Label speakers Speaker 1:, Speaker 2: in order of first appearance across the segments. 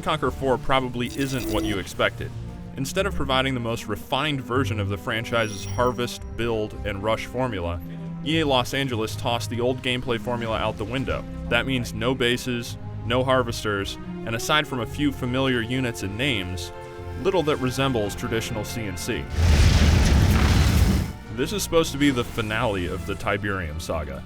Speaker 1: & Conquer 4 probably isn't what you expected. Instead of providing the most refined version of the franchise's harvest, build, and rush formula, EA Los Angeles tossed the old gameplay formula out the window. That means no bases, no harvesters, and aside from a few familiar units and names, little that resembles traditional C&C. This is supposed to be the finale of the Tiberium saga.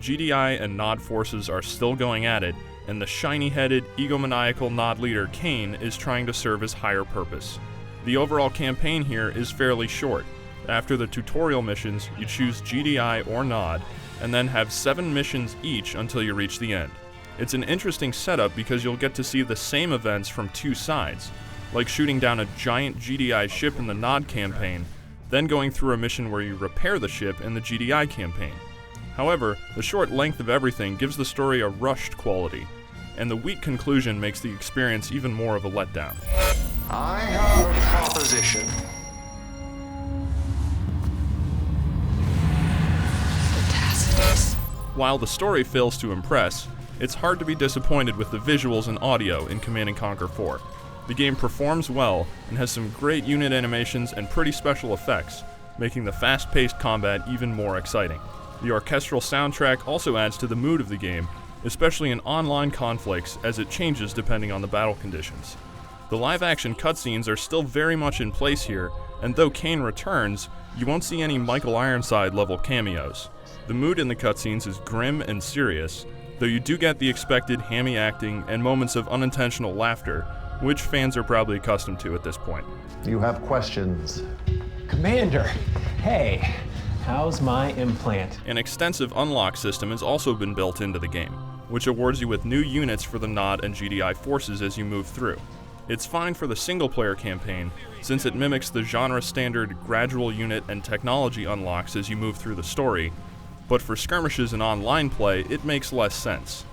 Speaker 1: GDI and Nod forces are still going at it, and the shiny-headed, egomaniacal Nod leader Kane is trying to serve his higher purpose. The overall campaign here is fairly short. After the tutorial missions, you choose GDI or Nod, and then have 7 missions each until you reach the end. It's an interesting setup because you'll get to see the same events from 2 sides, like shooting down a giant GDI ship in the Nod campaign, then going through a mission where you repair the ship in the GDI campaign. However, the short length of everything gives the story a rushed quality, and the weak conclusion makes the experience even more of a letdown.
Speaker 2: I have a proposition.
Speaker 1: While the story fails to impress, it's hard to be disappointed with the visuals and audio in Command & Conquer 4. The game performs well and has some great unit animations and pretty special effects, making the fast-paced combat even more exciting. The orchestral soundtrack also adds to the mood of the game, especially in online conflicts as it changes depending on the battle conditions. The live-action cutscenes are still very much in place here, and though Kane returns, you won't see any Michael Ironside-level cameos. The mood in the cutscenes is grim and serious, though you do get the expected hammy acting and moments of unintentional laughter, which fans are probably accustomed to at this point.
Speaker 3: You have questions?
Speaker 4: Commander, hey, how's my implant?
Speaker 1: An extensive unlock system has also been built into the game, which awards you with new units for the Nod and GDI forces as you move through. It's fine for the single-player campaign, since it mimics the genre-standard gradual unit and technology unlocks as you move through the story, but for skirmishes and online play, it makes less sense.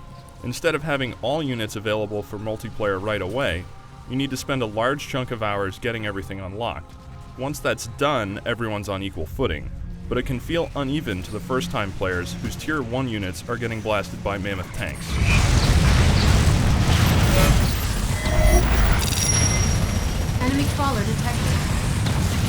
Speaker 1: Instead of having all units available for multiplayer right away, you need to spend a large chunk of hours getting everything unlocked. Once that's done, everyone's on equal footing, but it can feel uneven to the first-time players whose Tier 1 units are getting blasted by mammoth tanks.
Speaker 5: Enemy crawler detected.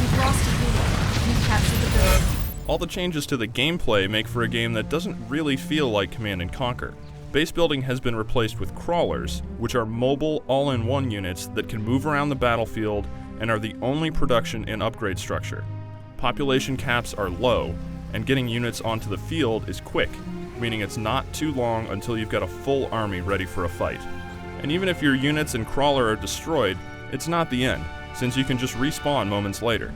Speaker 5: We've lost a unit. We've captured the building.
Speaker 1: All the changes to the gameplay make for a game that doesn't really feel like Command & Conquer. Base building has been replaced with crawlers, which are mobile, all-in-one units that can move around the battlefield and are the only production and upgrade structure. Population caps are low, and getting units onto the field is quick, meaning it's not too long until you've got a full army ready for a fight. And even if your units and crawler are destroyed, it's not the end, since you can just respawn moments later.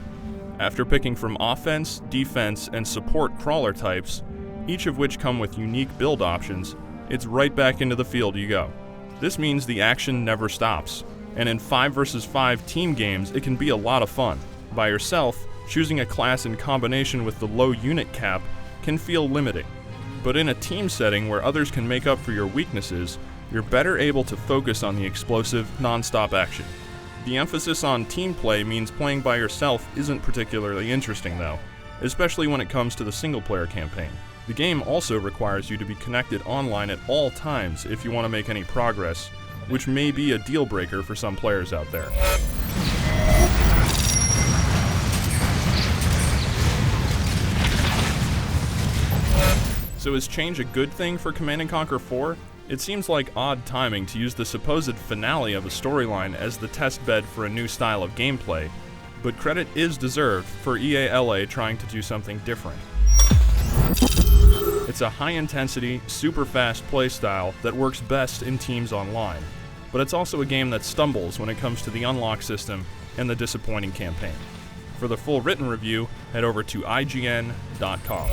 Speaker 1: After picking from offense, defense, and support crawler types, each of which come with unique build options, it's right back into the field you go. This means the action never stops, and in 5 vs 5 team games it can be a lot of fun. By yourself, choosing a class in combination with the low unit cap can feel limiting, but in a team setting where others can make up for your weaknesses, you're better able to focus on the explosive, non-stop action. The emphasis on team play means playing by yourself isn't particularly interesting though, especially when it comes to the single-player campaign. The game also requires you to be connected online at all times if you want to make any progress, which may be a deal breaker for some players out there. So is change a good thing for Command & Conquer 4? It seems like odd timing to use the supposed finale of a storyline as the test bed for a new style of gameplay, but credit is deserved for EA LA trying to do something different. It's a high-intensity, super-fast playstyle that works best in teams online, but it's also a game that stumbles when it comes to the unlock system and the disappointing campaign. For the full written review, head over to IGN.com.